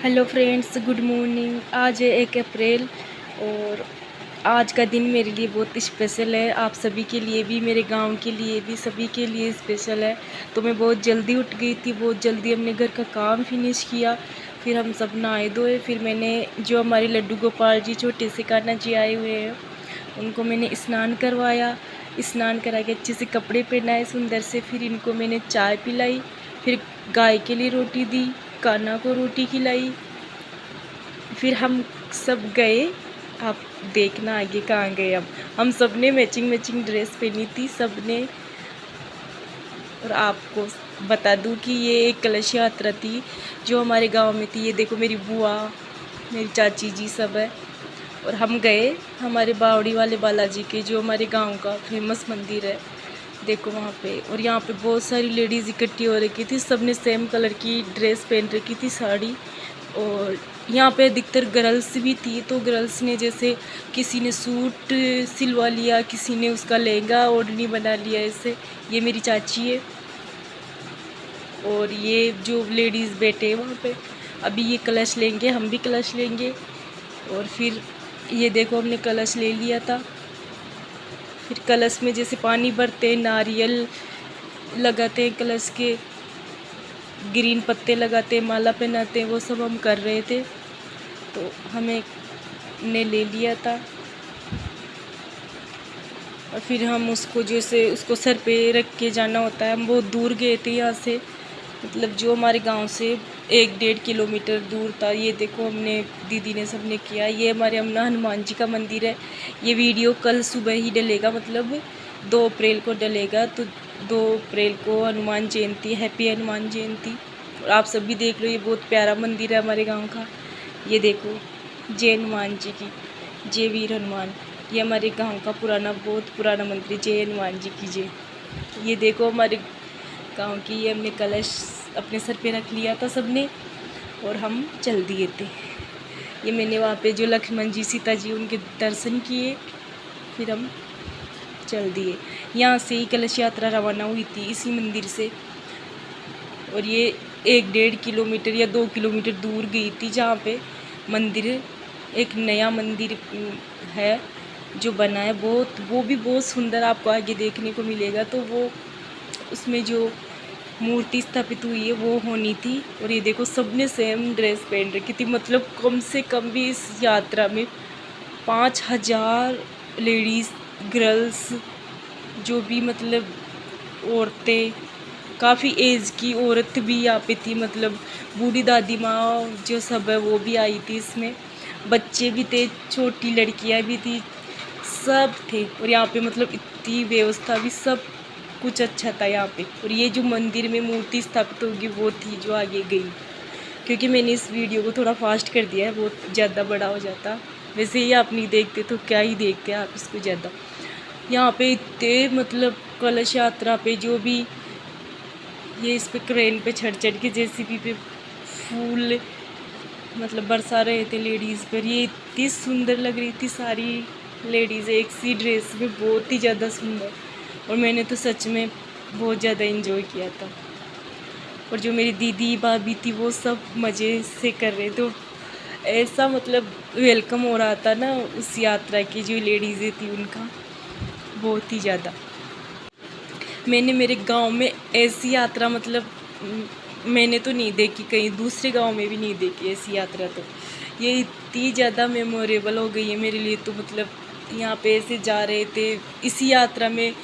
Hello friends, good morning. आज है 1 अप्रैल और आज का दिन मेरे लिए बहुत स्पेशल है। आप सभी के लिए भी, मेरे गांव के लिए भी, सभी के लिए स्पेशल है। तो मैं बहुत जल्दी उठ गई थी, बहुत जल्दी हमने घर का काम फिनिश किया। फिर हम सब नहाए धोए। फिर मैंने जो हमारे लड्डू गोपाल जी, छोटे से कान्हा जी आए हुए हैं, उनको मैंने स्नान करवाया। स्नान करा के अच्छे से कपड़े पहनाए सुंदर से। फिर इनको मैंने चाय पिलाई। फिर गाय के लिए रोटी दी, कान्हा को रोटी खिलाई। फिर हम सब गए। आप देखना आगे कहाँ गए। अब हम सब ने मैचिंग मैचिंग ड्रेस पहनी थी सब ने। और आपको बता दूं कि ये एक कलश यात्रा थी जो हमारे गांव में थी। ये देखो मेरी बुआ, मेरी चाची जी सब है। और हम गए हमारे बावड़ी वाले बालाजी के, जो हमारे गांव का फेमस मंदिर है, देखो वहाँ पे। और यहाँ पे बहुत सारी लेडीज़ इकट्ठी हो रखी थी, सब ने सेम कलर की ड्रेस पहन रखी थी, साड़ी। और यहाँ पे अधिकतर गर्ल्स भी थी, तो गर्ल्स ने जैसे किसी ने सूट सिलवा लिया, किसी ने उसका लहंगा ओढ़नी बना लिया ऐसे। ये मेरी चाची है। और ये जो लेडीज़ बैठे हैं वहाँ पे, अभी ये कलश लेंगे, हम भी कलश लेंगे। और फिर ये देखो हमने कलश ले लिया था। फिर कलश में जैसे पानी भरते, नारियल लगाते हैं कलश के, ग्रीन पत्ते लगाते, माला पहनाते, वो सब हम कर रहे थे। तो हमें ने ले लिया था। और फिर हम उसको जैसे उसको सर पे रख के जाना होता है। हम बहुत दूर गए थे यहाँ से, मतलब जो हमारे गांव से 1-1.5 किलोमीटर दूर था। ये देखो हमने, दीदी ने सबने किया। ये हमारे अमना हनुमान जी का मंदिर है। ये वीडियो कल सुबह ही डलेगा, मतलब 2 अप्रैल को डलेगा। तो 2 अप्रैल को हनुमान जयंती, हैप्पी हनुमान जयंती। और आप सब भी देख लो, ये बहुत प्यारा मंदिर है हमारे गाँव का। ये देखो, जय हनुमान जी की जय, वीर हनुमान। ये हमारे गांव का पुराना, बहुत पुराना मंदिर, जय हनुमान जी की जय। ये देखो हमारे गांव की, ये हमने कलश अपने सर पे रख लिया था सबने और हम चल दिए थे। ये मैंने वहाँ पे जो लक्ष्मण जी, सीता जी, उनके दर्शन किए, फिर हम चल दिए। यहाँ से ही कलश यात्रा रवाना हुई थी, इसी मंदिर से। और ये 1-1.5 किलोमीटर या 2 किलोमीटर दूर गई थी, जहाँ पे मंदिर, एक नया मंदिर है जो बना है, बहुत, वो भी बहुत सुंदर, आपको आगे देखने को मिलेगा। तो वो उसमें जो मूर्ति स्थापित हुई है वो होनी थी। और ये देखो सबने सेम ड्रेस पहन रखी थी, मतलब कम से कम भी इस यात्रा में 5,000 लेडीज़, गर्ल्स, जो भी मतलब औरतें, काफ़ी एज की औरत भी यहाँ पे थी, मतलब बूढ़ी दादी माँ जो सब है वो भी आई थी इसमें। बच्चे भी थे, छोटी लड़कियाँ भी थी, सब थे। और यहाँ पे मतलब इतनी व्यवस्था भी, सब कुछ अच्छा था यहाँ पे। और ये जो मंदिर में मूर्ति स्थापित होगी वो थी जो आगे गई, क्योंकि मैंने इस वीडियो को थोड़ा फास्ट कर दिया है, बहुत ज़्यादा बड़ा हो जाता। वैसे ही आप नहीं देखते तो क्या ही देखते आप इसको ज़्यादा। यहाँ पे इतने मतलब कलश यात्रा पे जो भी ये इस पे क्रेन पे चढ़ के, जेसीबी पे फूल मतलब बरसा रहे थे लेडीज़ पर। ये इतनी सुंदर लग रही थी सारी लेडीज़ एक सी ड्रेस में, बहुत ही ज़्यादा सुंदर। और मैंने तो सच में बहुत ज़्यादा इन्जॉय किया था। और जो मेरी दीदी भाभी थी वो सब मज़े से कर रहे थे। ऐसा मतलब वेलकम हो रहा था ना उस यात्रा की, जो लेडीज़ें थी उनका, बहुत ही ज़्यादा। मैंने मेरे गांव में ऐसी यात्रा मतलब मैंने तो नहीं देखी, कहीं दूसरे गांव में भी नहीं देखी ऐसी यात्रा। तो ये इतनी ज़्यादा मेमोरेबल हो गई है मेरे लिए। तो मतलब यहाँ पे ऐसे जा रहे थे इसी यात्रा में,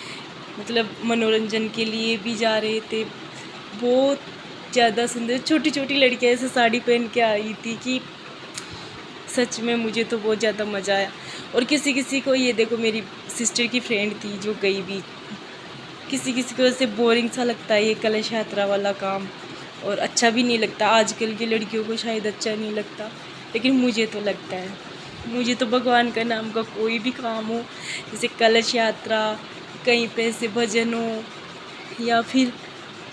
मतलब मनोरंजन के लिए भी जा रहे थे। बहुत ज़्यादा सुंदर छोटी छोटी लड़कियाँ ऐसे साड़ी पहन के आई थी कि सच में मुझे तो बहुत ज़्यादा मज़ा आया। और किसी किसी को, ये देखो मेरी सिस्टर की फ्रेंड थी जो गई भी, किसी किसी को ऐसे बोरिंग सा लगता है ये कलश यात्रा वाला काम, और अच्छा भी नहीं लगता। आजकल की लड़कियों को शायद अच्छा नहीं लगता, लेकिन मुझे तो लगता है। मुझे तो भगवान का नाम का कोई भी काम हो, जैसे कलश यात्रा, कहीं पे ऐसे भजन हो, या फिर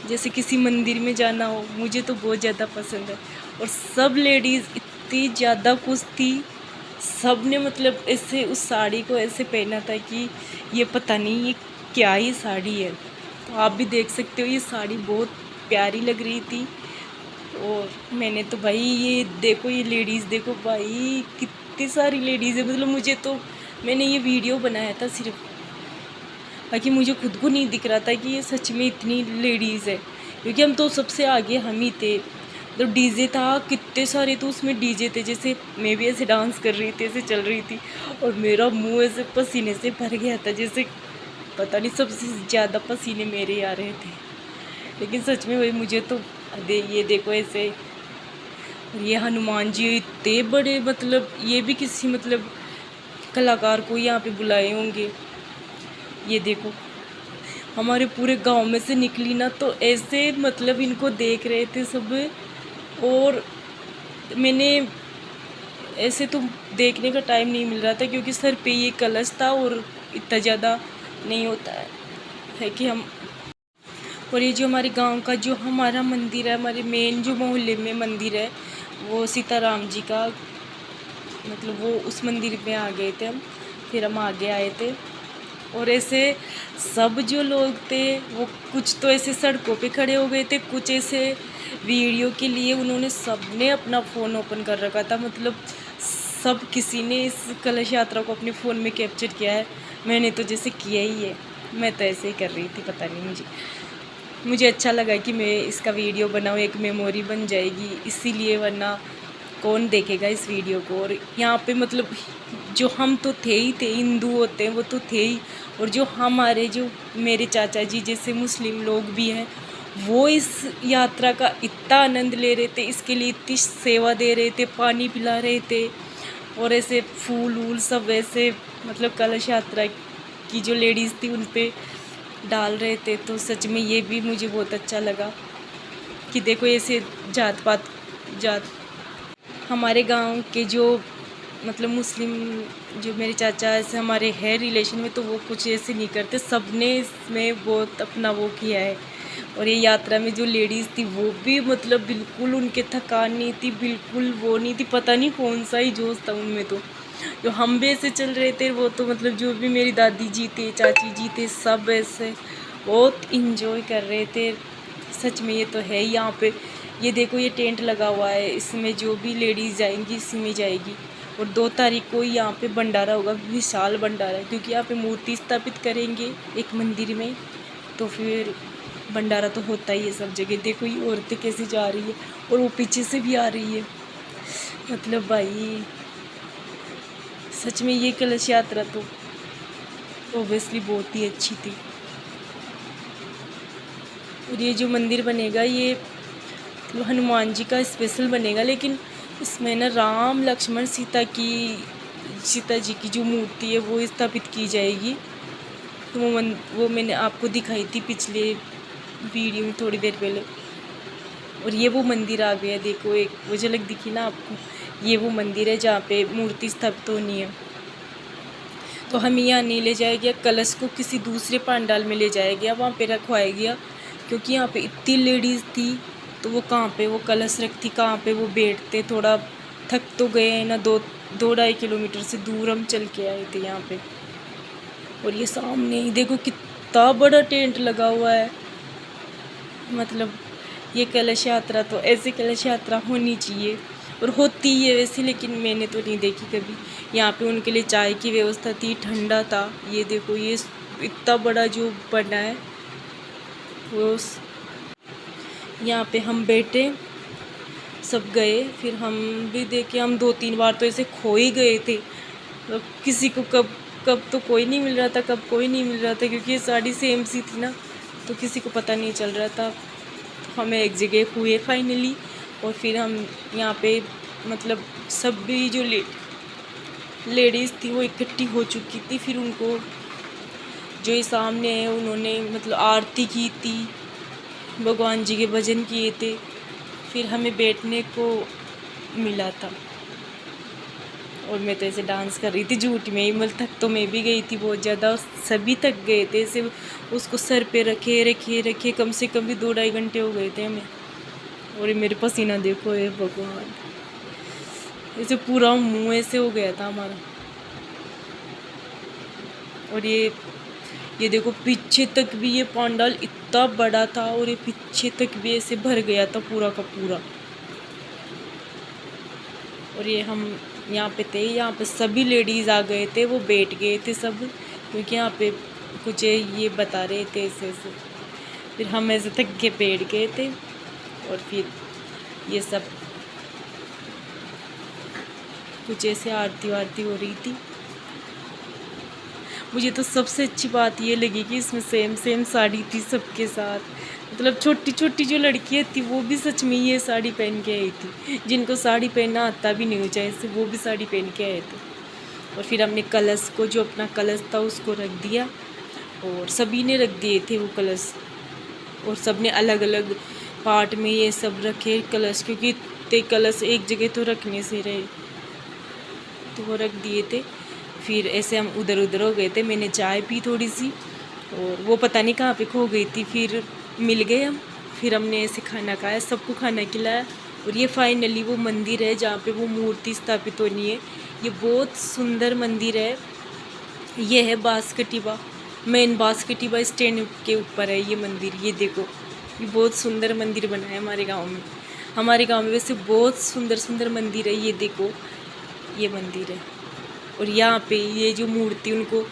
जैसे किसी मंदिर में जाना हो, मुझे तो बहुत ज़्यादा पसंद है। और सब लेडीज़ इतनी ज़्यादा खुश थी, सब ने मतलब ऐसे उस साड़ी को ऐसे पहना था कि ये पता नहीं ये क्या ही साड़ी है। तो आप भी देख सकते हो, ये साड़ी बहुत प्यारी लग रही थी। और मैंने तो भाई ये देखो, ये लेडीज़ देखो भाई, कितनी सारी लेडीज़ है। मतलब मुझे तो, मैंने ये वीडियो बनाया था सिर्फ, बाकी मुझे खुद को नहीं दिख रहा था कि ये सच में इतनी लेडीज़ है, क्योंकि हम तो सबसे आगे हम ही थे। तो डीजे था कितने सारे, तो उसमें डीजे थे, जैसे मैं भी ऐसे डांस कर रही थी, ऐसे चल रही थी, और मेरा मुंह ऐसे पसीने से भर गया था, जैसे पता नहीं सबसे ज़्यादा पसीने मेरे आ रहे थे। लेकिन सच में भाई मुझे तो ये देखो ऐसे, ये हनुमान जी इतने बड़े, मतलब ये भी किसी मतलब कलाकार को यहाँ पे बुलाए होंगे। ये देखो, हमारे पूरे गांव में से निकली ना, तो ऐसे मतलब इनको देख रहे थे सब। और मैंने ऐसे तो देखने का टाइम नहीं मिल रहा था, क्योंकि सर पे ये कलश था और इतना ज़्यादा नहीं होता है कि हम। और ये जो हमारे गांव का जो हमारा मंदिर है, हमारे मेन जो मोहल्ले में मंदिर है, वो सीताराम जी का, मतलब वो उस मंदिर में आ गए थे हम, फिर हम आगे आए थे। और ऐसे सब जो लोग थे वो कुछ तो ऐसे सड़कों पे खड़े हो गए थे, कुछ ऐसे वीडियो के लिए उन्होंने सबने अपना फ़ोन ओपन कर रखा था। मतलब सब किसी ने इस कलश यात्रा को अपने फ़ोन में कैप्चर किया है। मैंने तो जैसे किया ही है, मैं तो ऐसे ही कर रही थी, पता नहीं मुझे अच्छा लगा कि मैं इसका वीडियो बनाऊँ, एक मेमोरी बन जाएगी इसीलिए, वरना कौन देखेगा इस वीडियो को। और यहाँ पे मतलब जो हम तो थे ही थे, हिंदू होते हैं वो तो थे ही, और जो हमारे जो मेरे चाचा जी जैसे मुस्लिम लोग भी हैं, वो इस यात्रा का इतना आनंद ले रहे थे, इसके लिए इतनी सेवा दे रहे थे, पानी पिला रहे थे, और ऐसे फूल वूल सब ऐसे मतलब कलश यात्रा की जो लेडीज़ थी उन पे डाल रहे थे। तो सच में ये भी मुझे बहुत अच्छा लगा कि देखो ऐसे जात हमारे गांव के जो मतलब मुस्लिम जो मेरे चाचा ऐसे हमारे हैं रिलेशन में, तो वो कुछ ऐसे नहीं करते, सब ने इसमें बहुत अपना वो किया है। और ये यात्रा में जो लेडीज़ थी वो भी मतलब बिल्कुल उनके थकान नहीं थी, बिल्कुल वो नहीं थी, पता नहीं कौन सा ही जोश था उनमें। तो जो हम भी ऐसे चल रहे थे, वो तो मतलब जो भी मेरी दादी जी थे, चाची जी थे, सब ऐसे बहुत इंजॉय कर रहे थे। सच में ये तो है ही। यहाँ पे ये देखो, ये टेंट लगा हुआ है, इसमें जो भी लेडीज़ जाएंगी इसी में जाएगी। और 2 तारीख को यहाँ पे भंडारा होगा, विशाल भंडारा, क्योंकि यहाँ पे मूर्ति स्थापित करेंगे एक मंदिर में, तो फिर भंडारा तो होता ही है सब जगह। देखो ये औरतें कैसे जा रही है, और वो पीछे से भी आ रही है। मतलब भाई सच में ये कलश यात्रा तो ओबियसली बहुत ही अच्छी थी। और ये जो मंदिर बनेगा, ये मतलब हनुमान जी का स्पेशल बनेगा, लेकिन इसमें ना राम लक्ष्मण सीता जी की जो मूर्ति है वो स्थापित की जाएगी। तो वो मैंने आपको दिखाई थी पिछले वीडियो में थोड़ी देर पहले। और ये वो मंदिर आ गया, देखो एक वो झलक दिखी ना आपको, ये वो मंदिर है जहाँ पे मूर्ति स्थापित होनी है। तो हमें यहाँ नहीं ले जाया गया, कलश को किसी दूसरे पंडाल में ले जाया गया, वहाँ पे रखवाया गया, क्योंकि यहाँ पे इतनी लेडीज़ थी, तो वो कहाँ पे वो कलश रखती, कहाँ पे वो बैठते। थोड़ा थक तो गए हैं ना, 2-2.5 किलोमीटर से दूर हम चल के आए थे यहाँ पे। और ये सामने ही देखो कितना बड़ा टेंट लगा हुआ है। मतलब ये कलश यात्रा तो ऐसी कलश यात्रा होनी चाहिए, और होती ही है वैसे, लेकिन मैंने तो नहीं देखी कभी। यहाँ पे उनके लिए चाय की व्यवस्था थी, ठंडा था। ये देखो ये इतना बड़ा जो बना है वो, यहाँ पे हम बैठे, सब गए, फिर हम भी देखे। हम 2-3 बार तो ऐसे खो ही गए थे, तो किसी को कब कब तो कोई नहीं मिल रहा था, कब कोई नहीं मिल रहा था, क्योंकि ये साड़ी सेम सी थी ना, तो किसी को पता नहीं चल रहा था। हमें एक जगह हुए फाइनली, और फिर हम यहाँ पे मतलब सब भी जो लेडीज़ थी वो इकट्ठी हो चुकी थी। फिर उनको जो ये सामने है उन्होंने मतलब आरती की थी, भगवान जी के भजन किए थे, फिर हमें बैठने को मिला था। और मैं तो ऐसे डांस कर रही थी झूठ में ही, मतलब थक तो मैं भी गई थी बहुत ज़्यादा, सभी थक गए थे। ऐसे उसको सर पे रखे रखे रखे कम से कम भी 2-2.5 घंटे हो गए थे हमें। और ये मेरे पसीना देखो, ये भगवान, ऐसे पूरा मुंह ऐसे हो गया था हमारा। और ये देखो पीछे तक भी ये पंडाल इतना बड़ा था, और ये पीछे तक भी ऐसे भर गया था पूरा का पूरा। और ये हम यहाँ पे थे, यहाँ पे सभी लेडीज़ आ गए थे, वो बैठ गए थे सब, क्योंकि यहाँ पे कुछ ये बता रहे थे ऐसे ऐसे। फिर हम ऐसे थक के बैठ गए थे और फिर ये सब कुछ ऐसे आरती वारती हो रही थी। मुझे तो सबसे अच्छी बात ये लगी कि इसमें सेम सेम साड़ी थी सबके साथ। मतलब छोटी छोटी जो लड़कियाँ थी वो भी सच में ये साड़ी पहन के आई थी, जिनको साड़ी पहनना आता भी नहीं हो चाहे से, वो भी साड़ी पहन के आए थे। और फिर हमने कलश को, जो अपना कलश था उसको रख दिया, और सभी ने रख दिए थे वो कलश, और सब ने अलग अलग पार्ट में ये सब रखे कलश, क्योंकि इतने कलश एक जगह तो रखने से रहे, तो वो रख दिए थे। फिर ऐसे हम उधर उधर हो गए थे, मैंने चाय पी थोड़ी सी, और वो पता नहीं कहाँ पे खो गई थी, फिर मिल गए हम। फिर हमने ऐसे खाना खाया, सबको खाना खिलाया। और ये फाइनली वो मंदिर है जहाँ पे वो मूर्ति स्थापित होनी है। ये बहुत सुंदर मंदिर है। ये है बास्कटीबा, मेन बास्कटीबा स्टैंड के ऊपर है ये मंदिर। ये देखो, ये बहुत सुंदर मंदिर बना है हमारे गाँव में। हमारे गाँव में वैसे बहुत सुंदर सुंदर मंदिर है। ये देखो, ये मंदिर है। और यहाँ पे ये जो मूर्ति उनको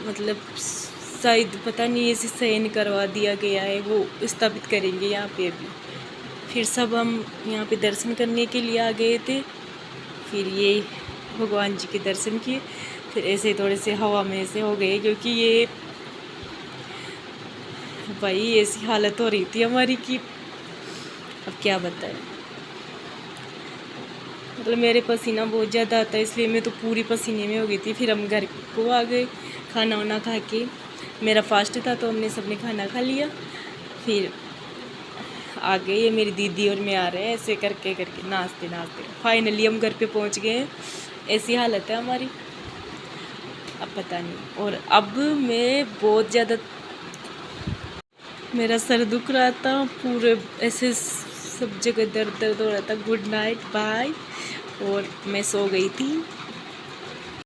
मतलब शायद पता नहीं ऐसे शयन करवा दिया गया है, वो स्थापित करेंगे यहाँ पे अभी। फिर सब हम यहाँ पे दर्शन करने के लिए आ गए थे। फिर ये भगवान जी के दर्शन किए, फिर ऐसे थोड़े से हवा में ऐसे हो गए, क्योंकि ये भाई ऐसी हालत हो रही थी हमारी कि अब क्या बताएं। मतलब मेरे पसीना बहुत ज़्यादा आता है, इसलिए मैं तो पूरी पसीने में हो गई थी। फिर हम घर को आ गए, खाना वाना खा के। मेरा फास्ट था तो हमने सबने खाना खा लिया। फिर आ गए, ये मेरी दीदी और मैं आ रहे हैं, ऐसे करके करके नाचते नाचते फाइनली हम घर पे पहुंच गए हैं। ऐसी हालत है हमारी, अब पता नहीं। और अब मैं बहुत ज़्यादा, मेरा सर दुख रहा था, पूरे ऐसे सब जगह दर्द दर्द हो रहा था। Good night, bye. और मैं सो गई थी।